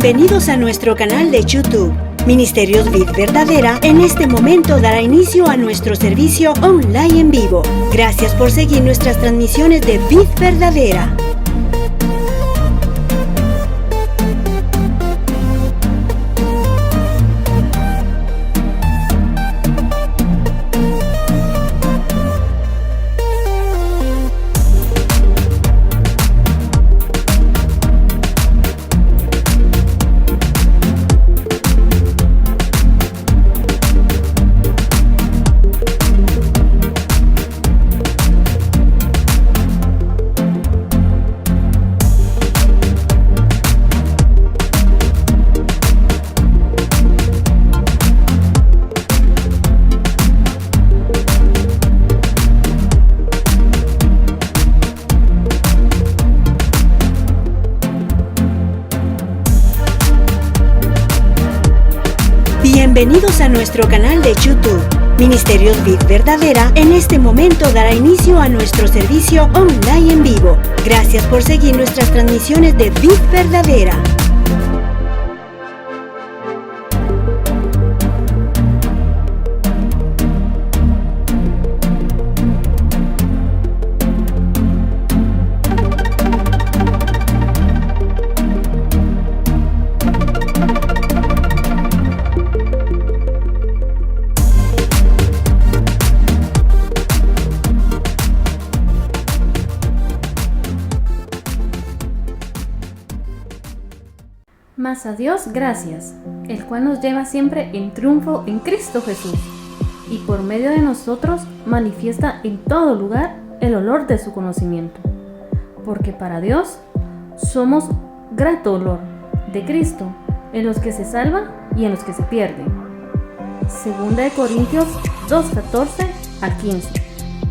Bienvenidos a nuestro canal de YouTube. Ministerios Vid Verdadera en este momento dará inicio a nuestro servicio online en vivo. Gracias por seguir nuestras transmisiones de Vid Verdadera. Bienvenidos a nuestro canal de YouTube. Ministerios Vid Verdadera en este momento dará inicio a nuestro servicio online en vivo. Gracias por seguir nuestras transmisiones de Vid Verdadera. Mas a Dios gracias, el cual nos lleva siempre en triunfo en Cristo Jesús, y por medio de nosotros manifiesta en todo lugar el olor de su conocimiento. Porque para Dios somos grato olor de Cristo en los que se salvan y en los que se pierden. Segunda de Corintios 2:14 al 15.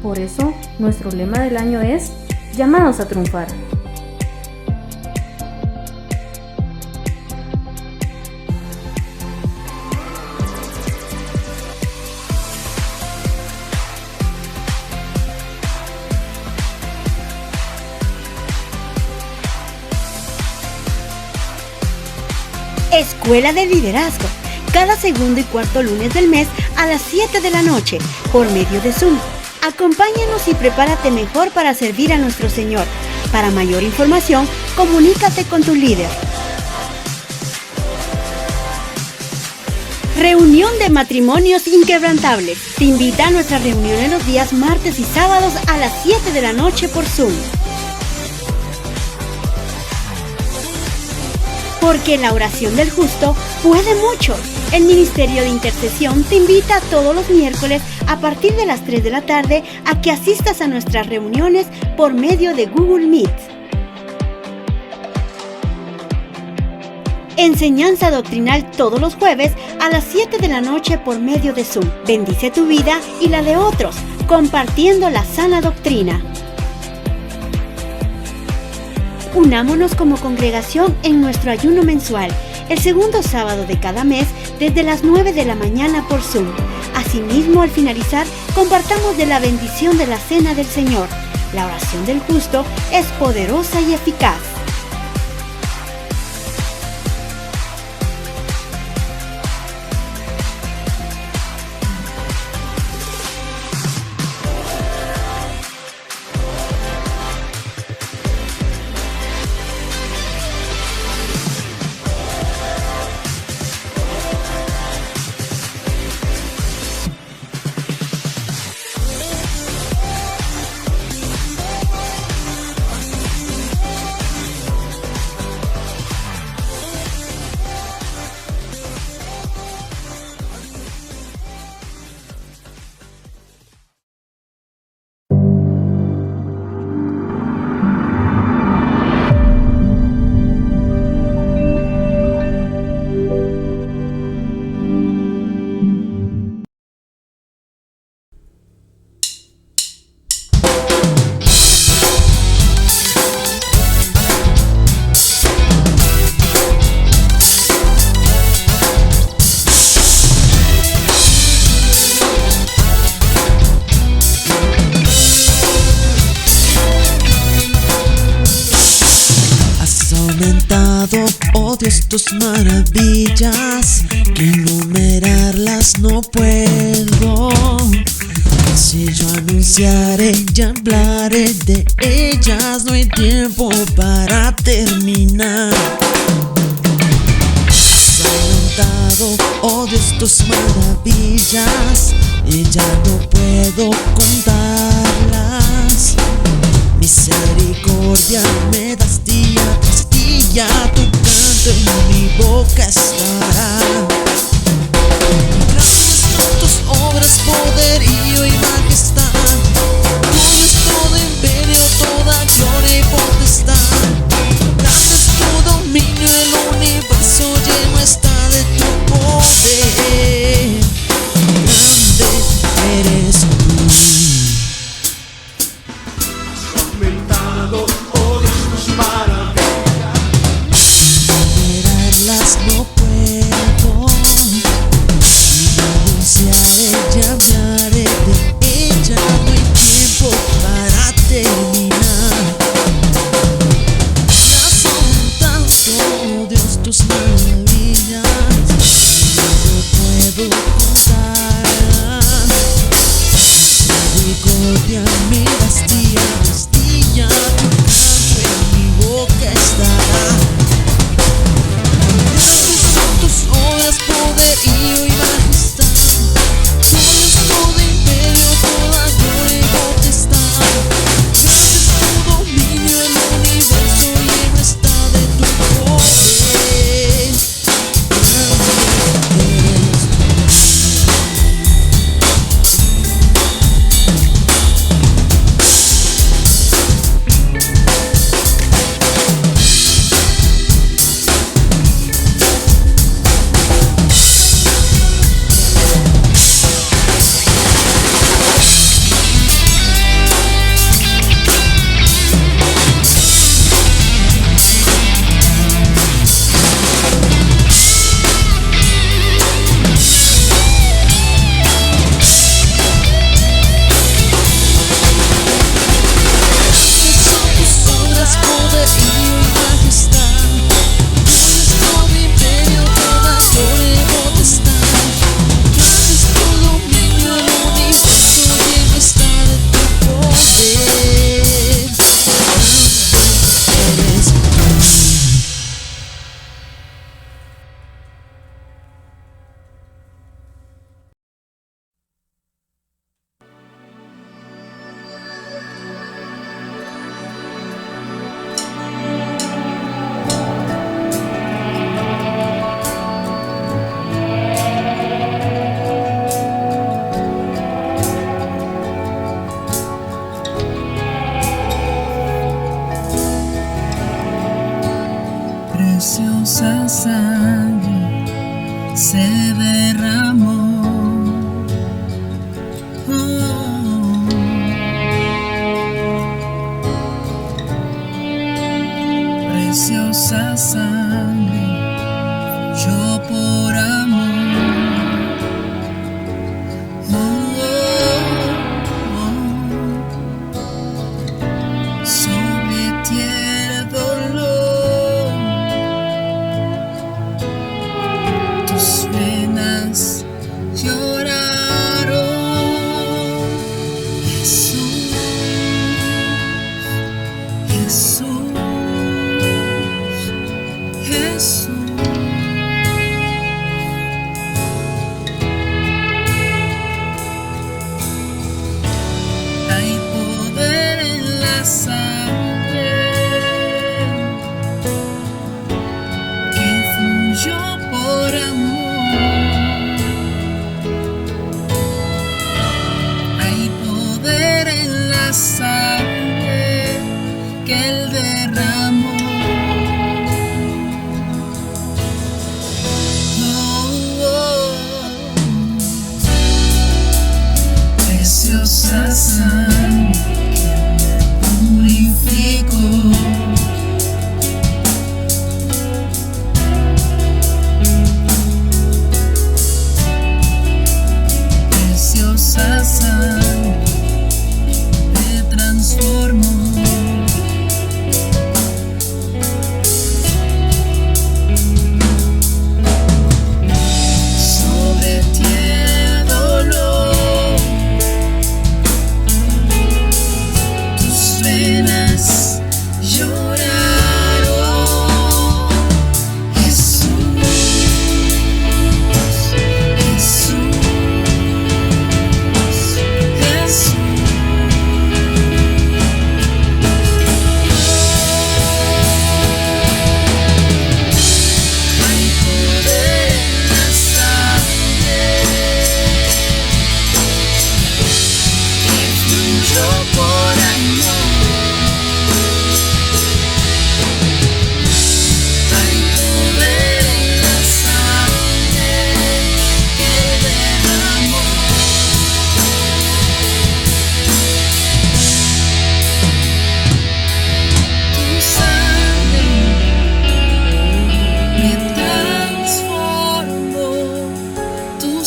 Por eso nuestro lema del año es llamados a triunfar. Escuela de Liderazgo, cada segundo y cuarto lunes del mes a las 7 de la noche, por medio de Zoom. Acompáñanos y prepárate mejor para servir a nuestro Señor. Para mayor información, comunícate con tu líder. Reunión de Matrimonios Inquebrantables. Te invita a nuestra reunión en los días martes y sábados a las 7 de la noche por Zoom. Porque la oración del justo puede mucho. El Ministerio de Intercesión te invita todos los miércoles a partir de las 3 de la tarde a que asistas a nuestras reuniones por medio de Google Meet. Enseñanza doctrinal todos los jueves a las 7 de la noche por medio de Zoom. Bendice tu vida y la de otros, compartiendo la sana doctrina. Unámonos como congregación en nuestro ayuno mensual, el segundo sábado de cada mes, desde las 9 de la mañana por Zoom. Asimismo, al finalizar, compartamos de la bendición de la cena del Señor. La oración del justo es poderosa y eficaz. Dios, tus maravillas, que enumerarlas no puedo. Si yo anunciaré y hablaré de ellas, no hay tiempo para terminar. Has aumentado, oh Dios, tus maravillas, y ya no puedo contarlas. Misericordia me das día tras día, tu canto en mi boca estará. Grandes son tus obras, poderío y majestad, tuyo es todo imperio, toda gloria y potestad. Grande es tu dominio, el universo lleno está de tu poder. Grande eres tú. Aumentado, oh Dios, tus maravillas. Enumerarlas no puedo.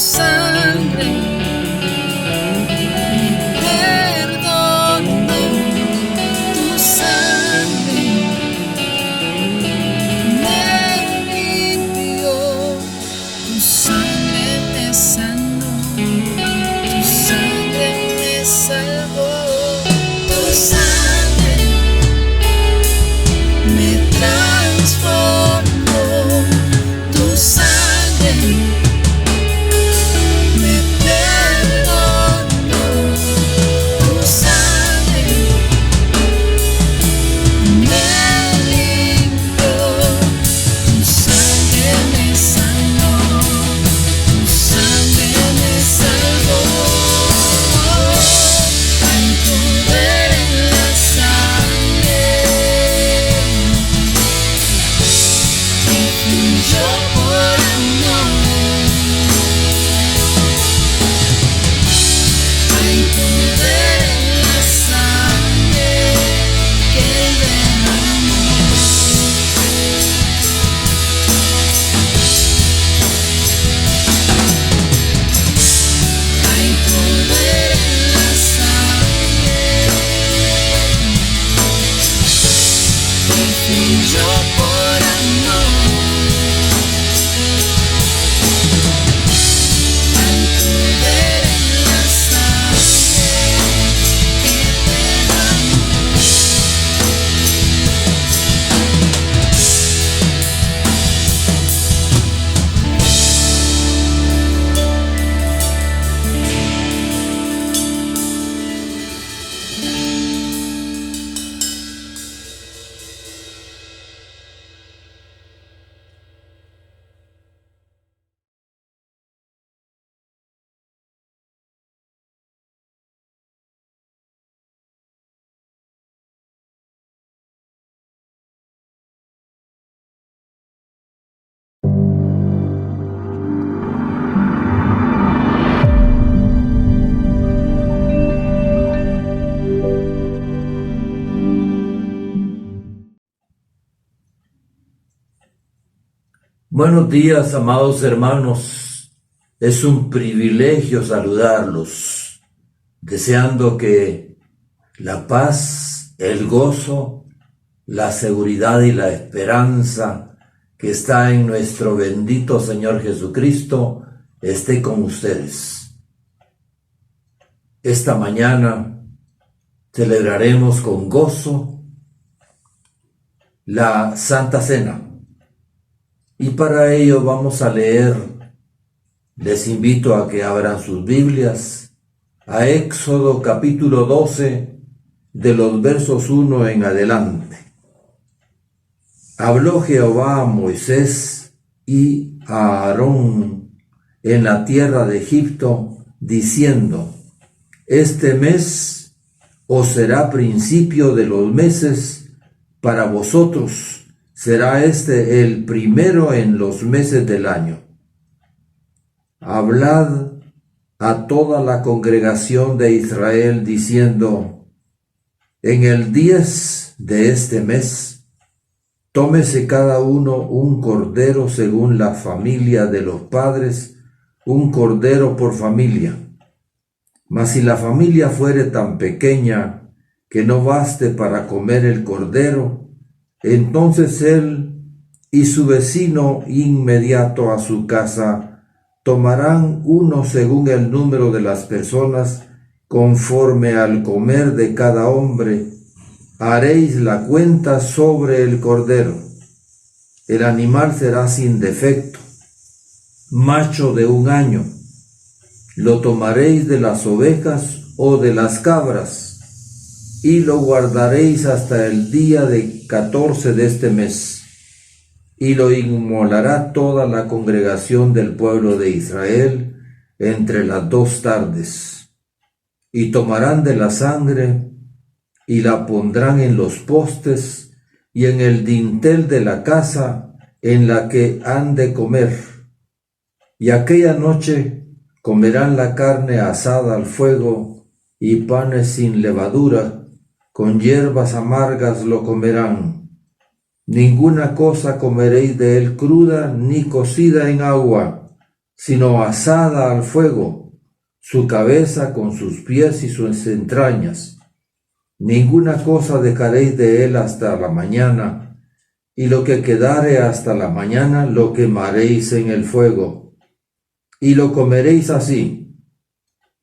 sangre me perdonó, tu sangre me limpió, tu sangre me sanó, tu sangre me salvó, tu sangre me transformó, tu sangre me perdonó, tu sangre me limpió, tu sangre me sanó, tu sangre me salvó. Hay poder en la sangre que fluyó por amor. Hay poder en la sangre que Él derramó. Hay poder en la sangre que fluyó por amor. Hay poder en la sangre que derramó. Buenos días, amados hermanos. Es un privilegio saludarlos, deseando que la paz, el gozo, la seguridad y la esperanza que está en nuestro bendito Señor Jesucristo esté con ustedes. Esta mañana celebraremos con gozo la Santa Cena. Y para ello vamos a leer, les invito a que abran sus Biblias, a Éxodo capítulo 12, de los versos 1 en adelante. Habló Jehová a Moisés y a Aarón en la tierra de Egipto, diciendo: Este mes os será principio de los meses para vosotros. Será este el primero en los meses del año. Hablad a toda la congregación de Israel diciendo: En el 10 de este mes, tómese cada uno un cordero según la familia de los padres, un cordero por familia. Mas si la familia fuere tan pequeña que no baste para comer el cordero, entonces él y su vecino inmediato a su casa tomarán uno según el número de las personas, conforme al comer de cada hombre. Haréis la cuenta sobre el cordero. El animal será sin defecto, macho de 1 año. Lo tomaréis de las ovejas o de las cabras, y lo guardaréis hasta el día de 14 de este mes, y lo inmolará toda la congregación del pueblo de Israel entre las 2 tardes. Y tomarán de la sangre, y la pondrán en los postes, y en el dintel de la casa en la que han de comer. Y aquella noche comerán la carne asada al fuego, y panes sin levadura, con hierbas amargas lo comerán. Ninguna cosa comeréis de él cruda ni cocida en agua, sino asada al fuego, su cabeza con sus pies y sus entrañas. Ninguna cosa dejaréis de él hasta la mañana, y lo que quedare hasta la mañana lo quemaréis en el fuego, y lo comeréis así,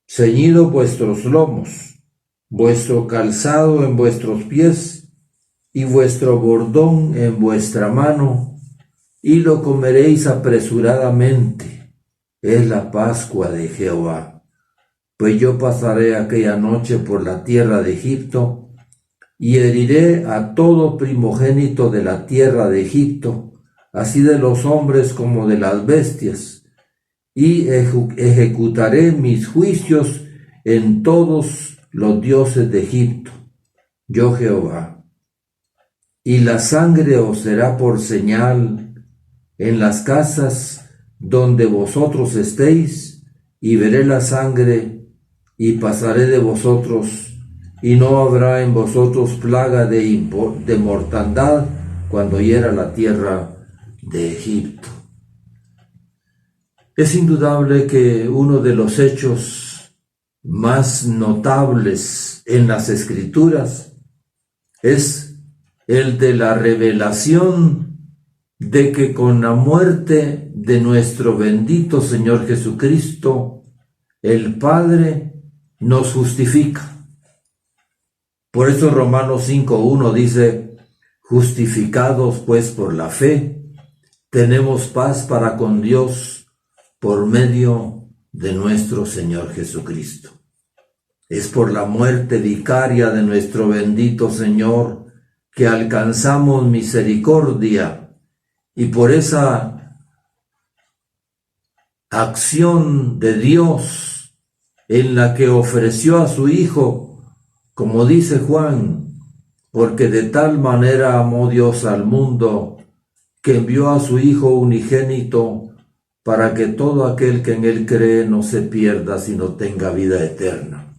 ceñidos vuestros lomos, vuestro calzado en vuestros pies, y vuestro bordón en vuestra mano, y lo comeréis apresuradamente. Es la Pascua de Jehová. Pues yo pasaré aquella noche por la tierra de Egipto, y heriré a todo primogénito de la tierra de Egipto, así de los hombres como de las bestias, y ejecutaré mis juicios en todos los dioses de Egipto, yo Jehová. Y la sangre os será por señal en las casas donde vosotros estéis, y veré la sangre, y pasaré de vosotros, y no habrá en vosotros plaga de mortandad cuando hiera la tierra de Egipto. Es indudable que uno de los hechos más notables en las Escrituras es el de la revelación de que con la muerte de nuestro bendito Señor Jesucristo, el Padre nos justifica. Por eso Romanos 5:1 dice: justificados pues por la fe, tenemos paz para con Dios por medio de nuestro Señor Jesucristo. Es por la muerte vicaria de nuestro bendito Señor que alcanzamos misericordia, y por esa acción de Dios en la que ofreció a su Hijo, como dice Juan, porque de tal manera amó Dios al mundo, que envió a su Hijo unigénito, para que todo aquel que en él cree no se pierda, sino tenga vida eterna.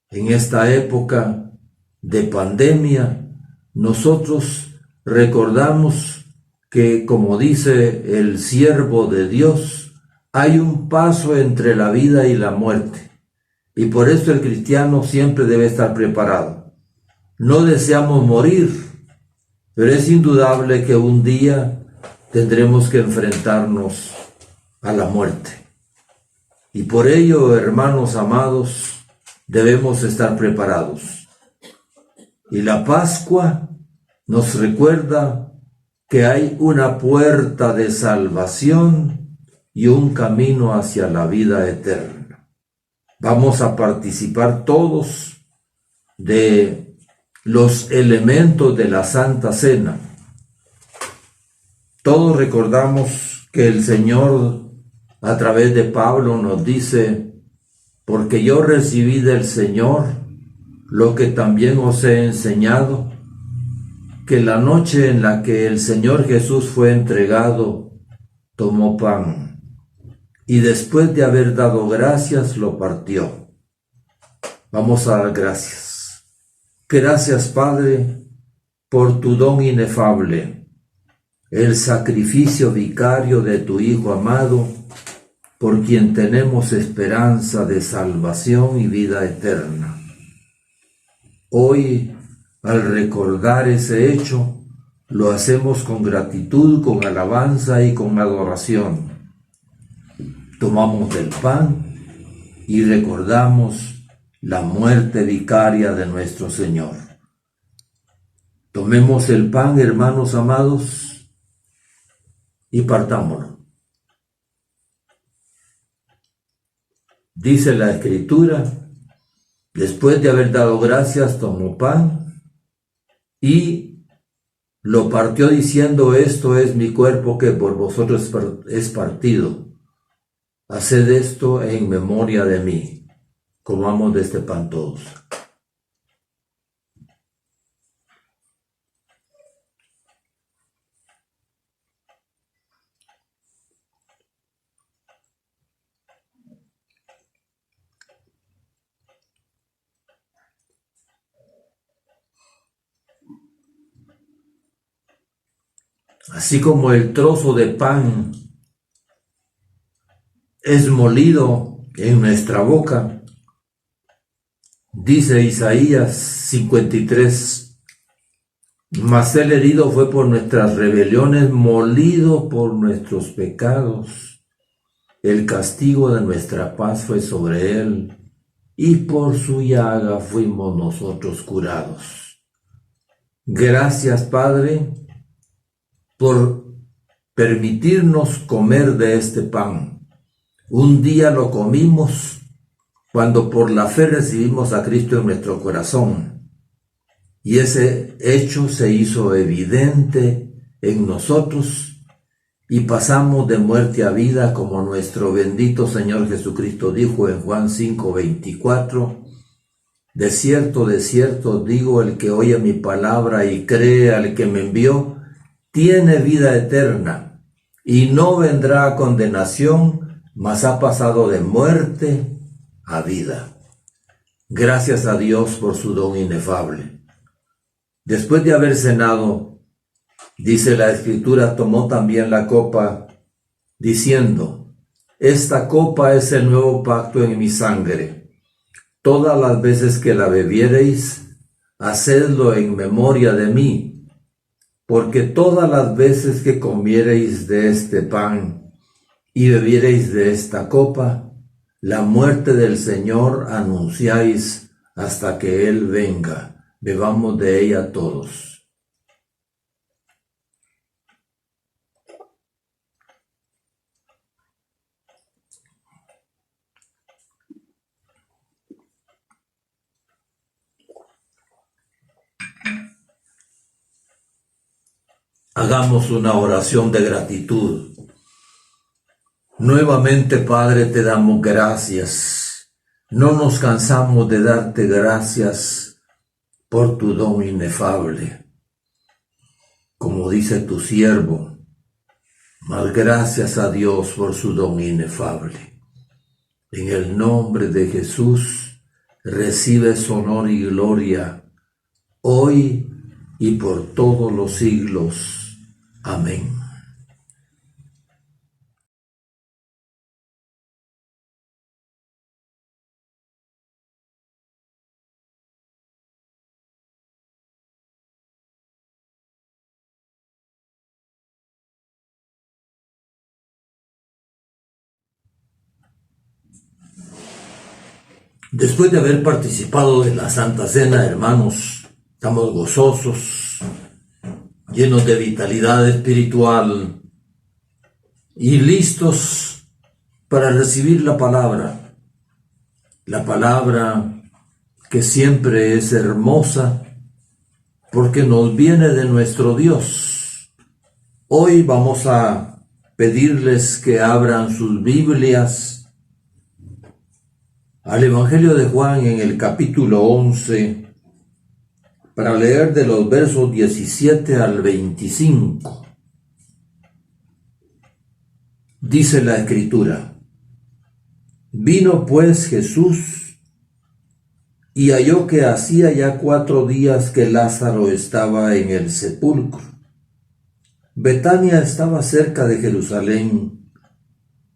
En esta época de pandemia, nosotros recordamos que, como dice el siervo de Dios, hay un paso entre la vida y la muerte, y por eso el cristiano siempre debe estar preparado. No deseamos morir, pero es indudable que un día tendremos que enfrentarnos a la muerte. Y por ello, hermanos amados, debemos estar preparados. Y la Pascua nos recuerda que hay una puerta de salvación y un camino hacia la vida eterna. Vamos a participar todos de los elementos de la Santa Cena. Todos recordamos que el Señor, a través de Pablo, nos dice: porque yo recibí del Señor lo que también os he enseñado, que la noche en la que el Señor Jesús fue entregado, tomó pan, y después de haber dado gracias, lo partió. Vamos a dar gracias. Gracias, Padre, por tu don inefable, el sacrificio vicario de tu Hijo amado, por quien tenemos esperanza de salvación y vida eterna. Hoy, al recordar ese hecho, lo hacemos con gratitud, con alabanza y con adoración. Tomamos del pan y recordamos la muerte vicaria de nuestro Señor. Tomemos el pan, hermanos amados, y partámoslo. Dice la Escritura: después de haber dado gracias, tomó pan y lo partió diciendo: esto es mi cuerpo que por vosotros es partido. Haced esto en memoria de mí. Comamos de este pan todos. Así como el trozo de pan es molido en nuestra boca. Dice Isaías 53, mas el herido fue por nuestras rebeliones, molido por nuestros pecados. El castigo de nuestra paz fue sobre él, y por su llaga fuimos nosotros curados. Gracias, Padre, por permitirnos comer de este pan. Un día lo comimos cuando por la fe recibimos a Cristo en nuestro corazón, y ese hecho se hizo evidente en nosotros y pasamos de muerte a vida, como nuestro bendito Señor Jesucristo dijo en Juan 5:24, de cierto, digo, el que oye mi palabra y cree al que me envió, tiene vida eterna, y no vendrá a condenación, mas ha pasado de muerte a vida. Gracias a Dios por su don inefable. Después de haber cenado, dice la Escritura, tomó también la copa, diciendo, esta copa es el nuevo pacto en mi sangre. Todas las veces que la bebiereis, hacedlo en memoria de mí, porque todas las veces que comiereis de este pan y bebiereis de esta copa, la muerte del Señor anunciáis hasta que Él venga. Bebamos de ella todos. Hagamos una oración de gratitud. Nuevamente, Padre, te damos gracias. No nos cansamos de darte gracias por tu don inefable. Como dice tu siervo, mas gracias a Dios por su don inefable. En el nombre de Jesús, recibes honor y gloria, hoy y por todos los siglos. Amén. Después de haber participado de la Santa Cena, hermanos, estamos gozosos, llenos de vitalidad espiritual y listos para recibir la palabra que siempre es hermosa porque nos viene de nuestro Dios. Hoy vamos a pedirles que abran sus Biblias al Evangelio de Juan en el capítulo 11, para leer de los versos 17 al 25. Dice la Escritura, vino pues Jesús y halló que hacía ya 4 días que Lázaro estaba en el sepulcro. Betania estaba cerca de Jerusalén,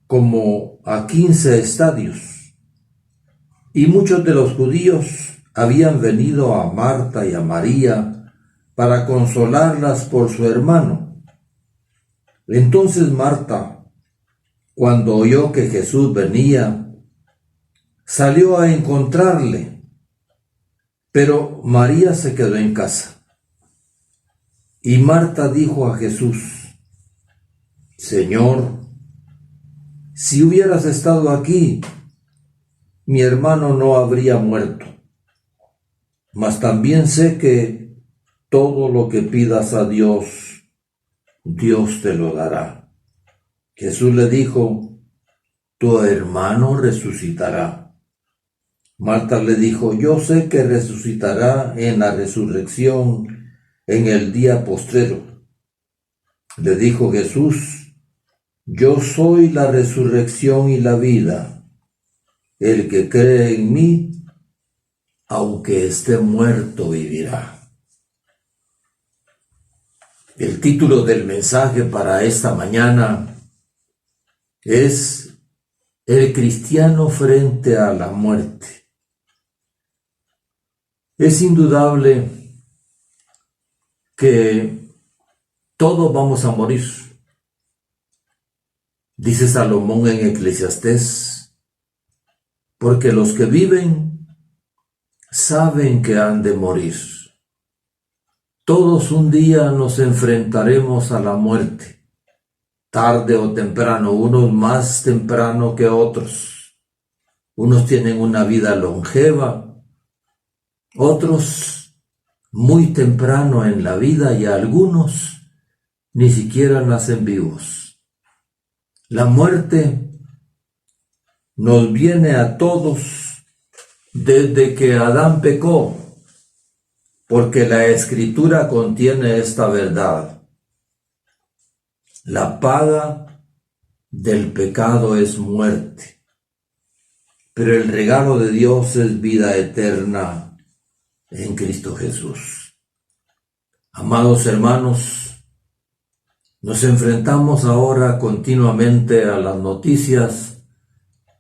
como a 15 estadios. Y muchos de los judíos habían venido a Marta y a María para consolarlas por su hermano. Entonces Marta, cuando oyó que Jesús venía, salió a encontrarle, pero María se quedó en casa. Y Marta dijo a Jesús, Señor, si hubieras estado aquí, mi hermano no habría muerto. Mas también sé que todo lo que pidas a Dios, Dios te lo dará. Jesús le dijo, tu hermano resucitará. Marta le dijo, yo sé que resucitará en la resurrección en el día postrero. Le dijo Jesús, yo soy la resurrección y la vida. El que cree en mí, aunque esté muerto, vivirá. El título del mensaje para esta mañana es el cristiano frente a la muerte. Es indudable que todos vamos a morir. Dice Salomón en Eclesiastés, porque los que viven saben que han de morir. Todos un día nos enfrentaremos a la muerte, tarde o temprano, unos más temprano que otros. Unos tienen una vida longeva, otros muy temprano en la vida y algunos ni siquiera nacen vivos. La muerte nos viene a todos desde que Adán pecó, porque la Escritura contiene esta verdad. La paga del pecado es muerte, pero el regalo de Dios es vida eterna en Cristo Jesús. Amados hermanos, nos enfrentamos ahora continuamente a las noticias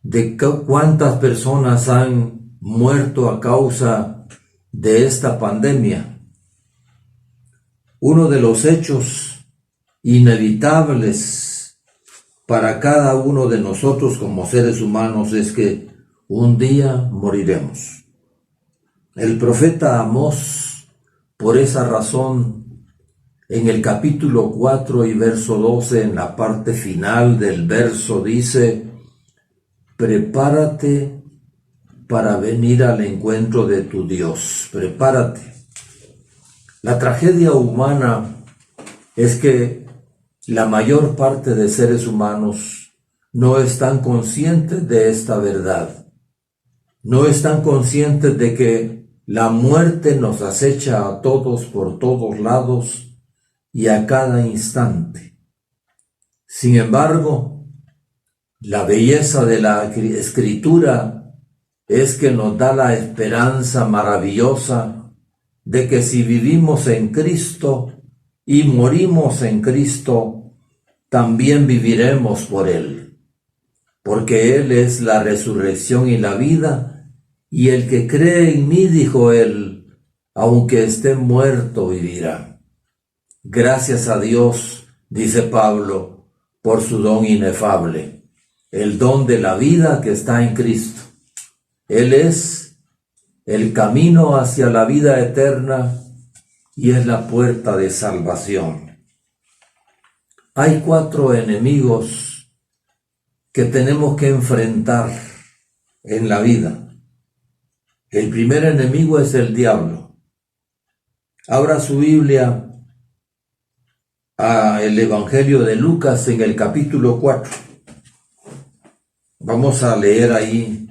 de cuántas personas han muerto a causa de esta pandemia. Uno de los hechos inevitables para cada uno de nosotros como seres humanos es que un día moriremos. El profeta Amós, por esa razón, en el capítulo 4 y verso 12, en la parte final del verso, dice: prepárate para venir al encuentro de tu Dios. Prepárate. La tragedia humana es que la mayor parte de seres humanos no están conscientes de esta verdad. No están conscientes de que la muerte nos acecha a todos por todos lados y a cada instante. Sin embargo, la belleza de la Escritura es que nos da la esperanza maravillosa de que si vivimos en Cristo y morimos en Cristo, también viviremos por Él, porque Él es la resurrección y la vida, y el que cree en mí, dijo Él, aunque esté muerto, vivirá. Gracias a Dios, dice Pablo, por su don inefable, el don de la vida que está en Cristo. Él es el camino hacia la vida eterna y es la puerta de salvación. Hay 4 enemigos que tenemos que enfrentar en la vida. El primer enemigo es el diablo. Abra su Biblia al Evangelio de Lucas en el capítulo 4. Vamos a leer ahí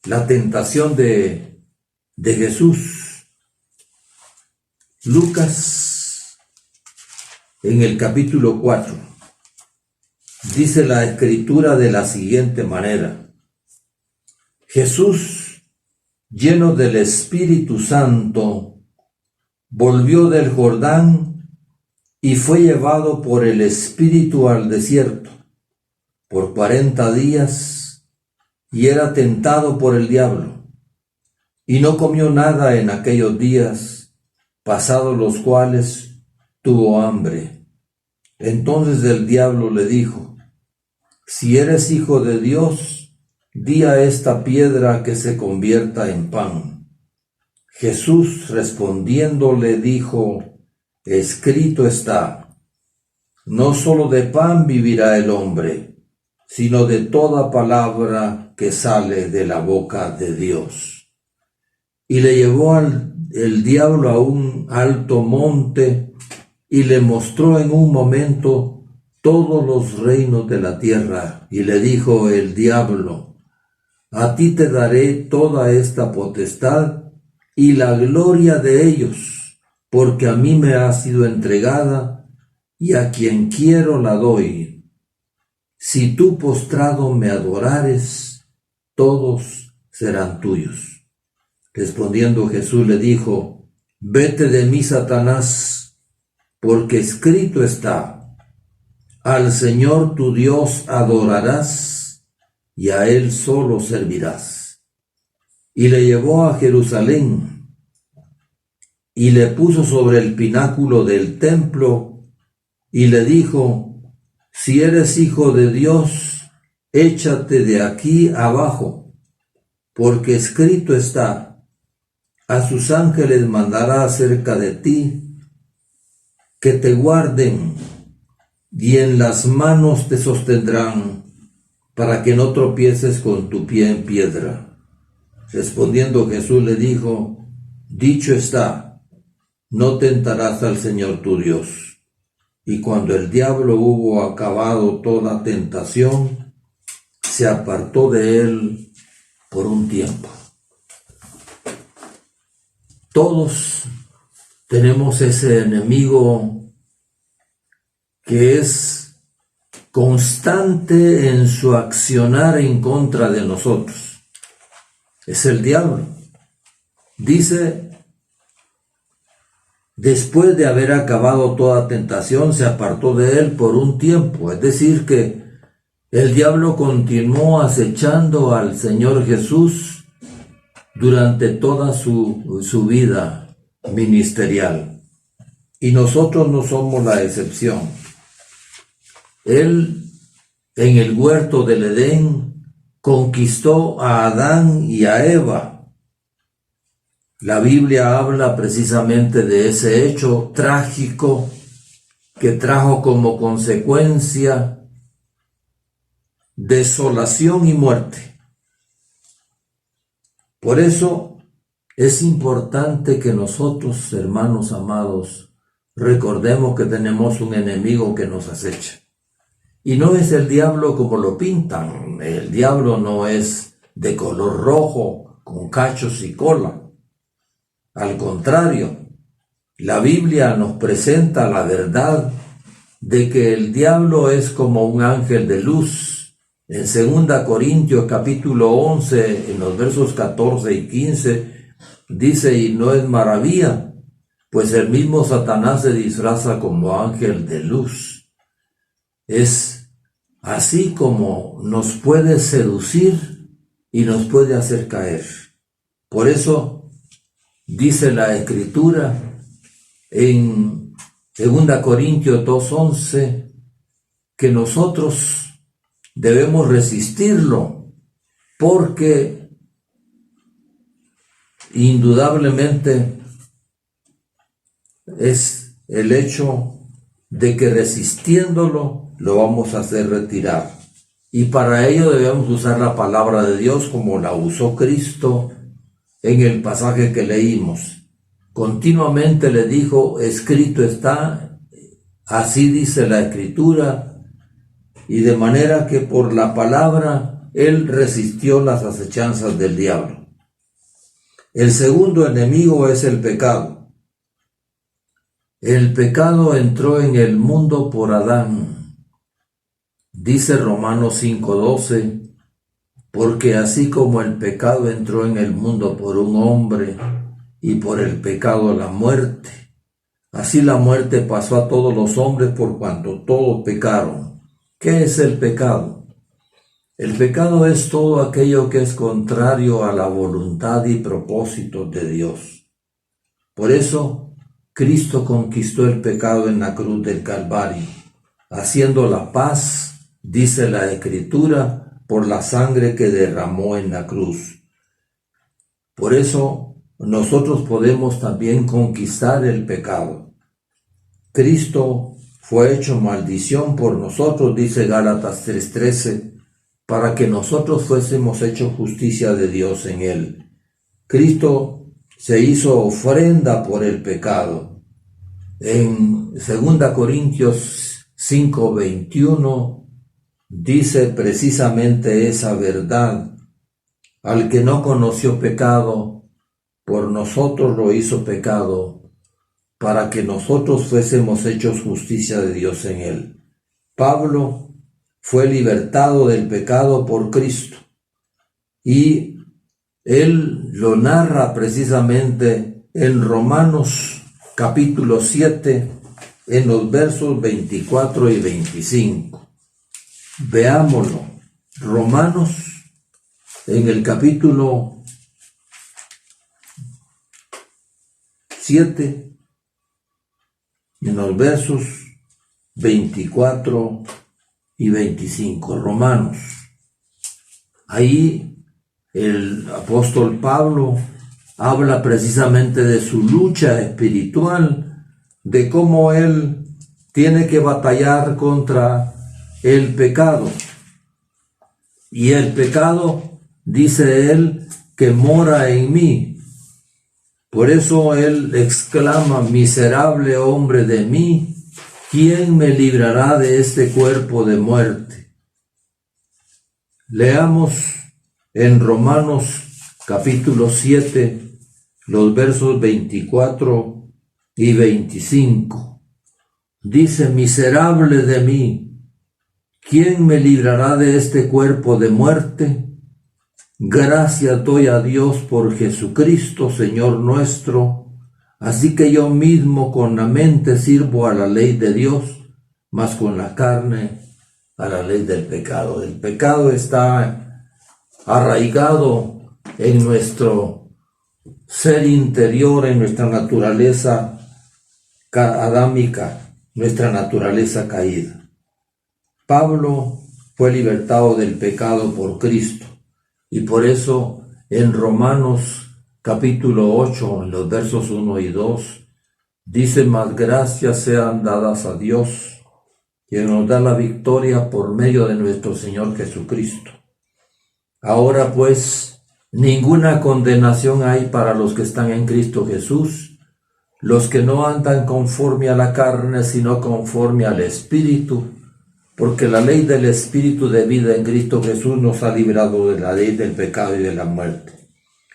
la tentación de Jesús. Lucas, en el capítulo 4, dice la Escritura de la siguiente manera: Jesús, lleno del Espíritu Santo, volvió del Jordán y fue llevado por el Espíritu al desierto por 40 días, y era tentado por el diablo, y no comió nada en aquellos días, pasados los cuales tuvo hambre. Entonces el diablo le dijo: si eres hijo de Dios, di a esta piedra que se convierta en pan. Jesús respondiendo le dijo: escrito está, no solo de pan vivirá el hombre, sino de toda palabra que sale de la boca de Dios. Y le llevó el diablo a un alto monte y le mostró en un momento todos los reinos de la tierra. Y le dijo el diablo: a ti te daré toda esta potestad y la gloria de ellos, porque a mí me ha sido entregada y a quien quiero la doy. Si tú postrado me adorares, todos serán tuyos. Respondiendo Jesús le dijo: vete de mí, Satanás, porque escrito está: al Señor tu Dios adorarás y a él solo servirás. Y le llevó a Jerusalén y le puso sobre el pináculo del templo y le dijo: si eres hijo de Dios, échate de aquí abajo, porque escrito está: a sus ángeles mandará acerca de ti, que te guarden, y en las manos te sostendrán, para que no tropieces con tu pie en piedra. Respondiendo Jesús le dijo: dicho está, no tentarás al Señor tu Dios. Y cuando el diablo hubo acabado toda tentación, se apartó de él por un tiempo. Todos tenemos ese enemigo que es constante en su accionar en contra de nosotros. Es el diablo. Dice: después de haber acabado toda tentación, se apartó de él por un tiempo. Es decir, que el diablo continuó acechando al Señor Jesús durante toda su vida ministerial. Y nosotros no somos la excepción. Él, en el huerto del Edén, conquistó a Adán y a Eva. La Biblia habla precisamente de ese hecho trágico que trajo como consecuencia desolación y muerte. Por eso es importante que nosotros, hermanos amados, recordemos que tenemos un enemigo que nos acecha. Y no es el diablo como lo pintan. El diablo no es de color rojo, con cachos y cola. Al contrario, la Biblia nos presenta la verdad de que el diablo es como un ángel de luz. En 2 Corintios capítulo 11, en los versos 14 y 15, dice: y no es maravilla, pues el mismo Satanás se disfraza como ángel de luz. Es así como nos puede seducir y nos puede hacer caer. Por eso dice la Escritura en 2 Corintios 2:11 que nosotros debemos resistirlo, porque indudablemente es el hecho de que resistiéndolo lo vamos a hacer retirar. Y para ello debemos usar la palabra de Dios como la usó Cristo en el pasaje que leímos. Continuamente le dijo: escrito está, así dice la Escritura, y de manera que por la palabra él resistió las acechanzas del diablo. El segundo enemigo es el pecado. El pecado entró en el mundo por Adán. Dice Romanos 5:12, porque así como el pecado entró en el mundo por un hombre, y por el pecado la muerte, así la muerte pasó a todos los hombres por cuanto todos pecaron. ¿Qué es el pecado? El pecado es todo aquello que es contrario a la voluntad y propósitos de Dios. Por eso, Cristo conquistó el pecado en la cruz del Calvario, haciendo la paz, dice la Escritura, por la sangre que derramó en la cruz. Por eso, nosotros podemos también conquistar el pecado. Cristo fue hecho maldición por nosotros, dice Gálatas 3:13, para que nosotros fuésemos hechos justicia de Dios en él. Cristo se hizo ofrenda por el pecado. En 2 Corintios 5:21 dice precisamente esa verdad: al que no conoció pecado, por nosotros lo hizo pecado, para que nosotros fuésemos hechos justicia de Dios en él. Pablo fue libertado del pecado por Cristo, y él lo narra precisamente en Romanos capítulo 7, en los versos 24 y 25. Veámoslo. Romanos, en el capítulo 7, en los versos 24 y 25. Romanos. Ahí el apóstol Pablo habla precisamente de su lucha espiritual, de cómo él tiene que batallar contra el pecado. Y el pecado, dice él, que mora en mí. Por eso él exclama: miserable hombre de mí, ¿quién me librará de este cuerpo de muerte? Leamos en Romanos capítulo 7, los versos 24 y 25. Dice: miserable de mí, ¿quién me librará de este cuerpo de muerte? Gracias doy a Dios por Jesucristo, Señor nuestro. Así que yo mismo con la mente sirvo a la ley de Dios, mas con la carne a la ley del pecado. El pecado está arraigado en nuestro ser interior, en nuestra naturaleza adámica, nuestra naturaleza caída. Pablo fue libertado del pecado por Cristo, y por eso en Romanos capítulo 8, en los versos 1 y 2, dice: mas gracias sean dadas a Dios, quien nos da la victoria por medio de nuestro Señor Jesucristo. Ahora pues, ninguna condenación hay para los que están en Cristo Jesús, los que no andan conforme a la carne, sino conforme al Espíritu, porque la ley del Espíritu de vida en Cristo Jesús nos ha librado de la ley del pecado y de la muerte.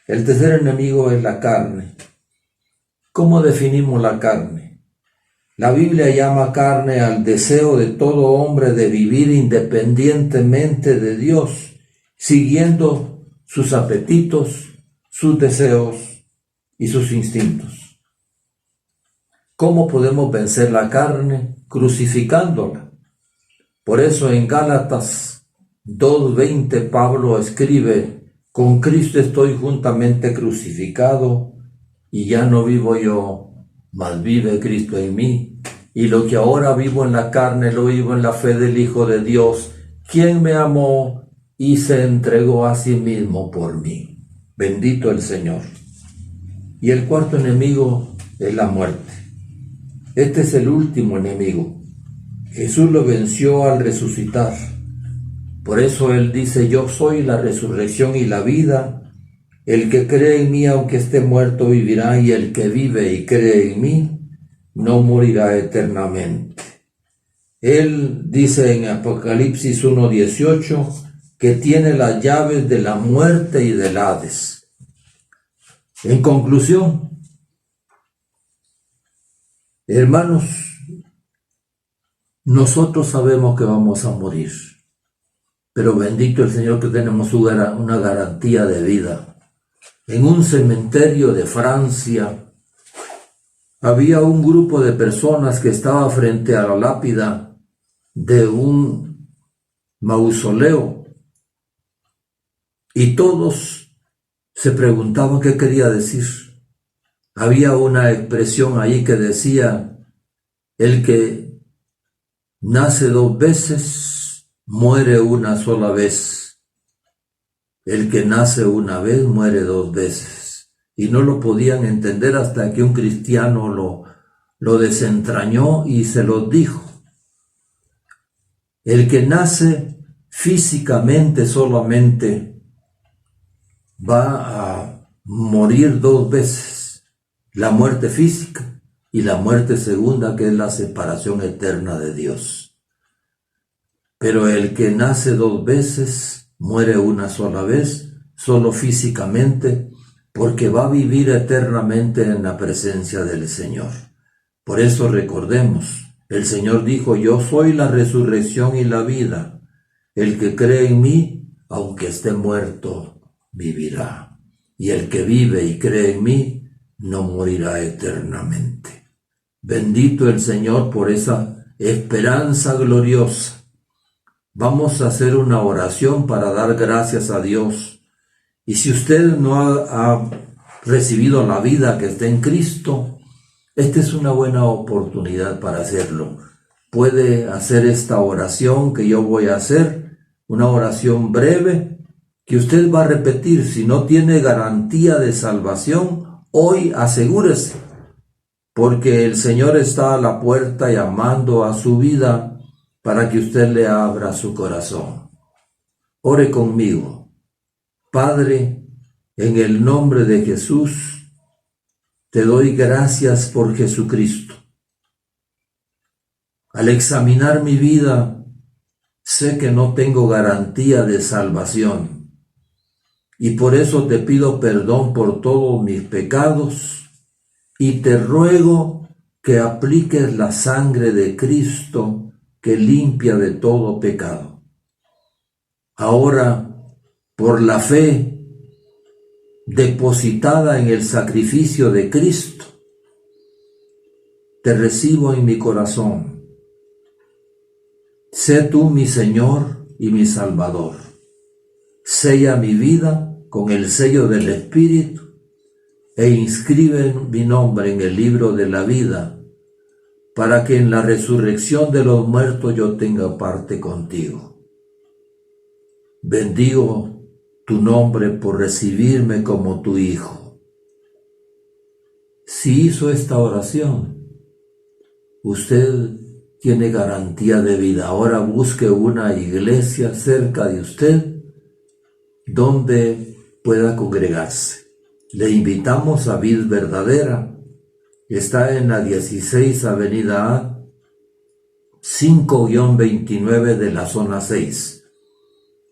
El tercer enemigo es la carne. ¿Cómo definimos la carne? La Biblia llama carne al deseo de todo hombre de vivir independientemente de Dios, siguiendo sus apetitos, sus deseos y sus instintos. ¿Cómo podemos vencer la carne? Crucificándola. Por eso en Gálatas 2:20 Pablo escribe: con Cristo estoy juntamente crucificado, y ya no vivo yo, mas vive Cristo en mí. Y lo que ahora vivo en la carne, lo vivo en la fe del Hijo de Dios, quien me amó y se entregó a sí mismo por mí. Bendito el Señor. Y el cuarto enemigo es la muerte. Este es el último enemigo. Jesús lo venció al resucitar. Por eso Él dice: yo soy la resurrección y la vida. El que cree en mí, aunque esté muerto, vivirá, y el que vive y cree en mí, no morirá eternamente. Él dice en Apocalipsis 1:18 que tiene las llaves de la muerte y del Hades. En conclusión, hermanos, nosotros sabemos que vamos a morir, pero bendito el Señor que tenemos una garantía de vida. En un cementerio de Francia había un grupo de personas que estaba frente a la lápida de un mausoleo, y todos se preguntaban qué quería decir. Había una expresión ahí que decía: el que nace 2 veces, muere una sola vez. El que nace una vez, muere 2 veces. Y no lo podían entender hasta que un cristiano lo desentrañó y se lo dijo. El que nace físicamente solamente va a morir 2 veces. La muerte física y la muerte segunda, que es la separación eterna de Dios. Pero el que nace 2 veces, muere una sola vez, solo físicamente, porque va a vivir eternamente en la presencia del Señor. Por eso recordemos, el Señor dijo: yo soy la resurrección y la vida. El que cree en mí, aunque esté muerto, vivirá. Y el que vive y cree en mí, no morirá eternamente. Bendito el Señor por esa esperanza gloriosa, Vamos a hacer una oración para dar gracias a Dios. Y si usted no ha recibido la vida que está en Cristo, esta es una buena oportunidad para hacerlo. Puede hacer esta oración que yo voy a hacer, una oración breve que usted va a repetir. Si no tiene garantía de salvación, hoy asegúrese, porque el Señor está a la puerta llamando a su vida para que usted le abra su corazón. Ore conmigo. Padre, en el nombre de Jesús, te doy gracias por Jesucristo. Al examinar mi vida, sé que no tengo garantía de salvación, y por eso te pido perdón por todos mis pecados, y te ruego que apliques la sangre de Cristo que limpia de todo pecado. Ahora, por la fe depositada en el sacrificio de Cristo, te recibo en mi corazón. Sé tú mi Señor y mi Salvador. Sella mi vida con el sello del Espíritu e inscribe mi nombre en el libro de la vida, para que en la resurrección de los muertos yo tenga parte contigo. Bendigo tu nombre por recibirme como tu Hijo. Si hizo esta oración, usted tiene garantía de vida. Ahora busque una iglesia cerca de usted donde pueda congregarse. Le invitamos a Vid Verdadera. Está en la 16 Avenida A, 5-29 de la zona 6.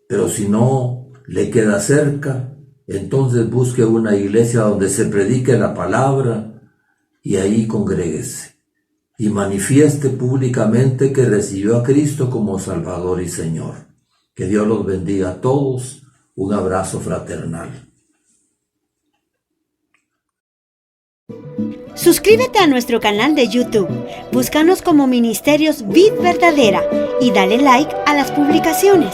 Pero si no le queda cerca, entonces busque una iglesia donde se predique la palabra y ahí congréguese y manifieste públicamente que recibió a Cristo como Salvador y Señor. Que Dios los bendiga a todos. Un abrazo fraternal. Suscríbete a nuestro canal de YouTube, búscanos como Ministerios Vid Verdadera y dale like a las publicaciones.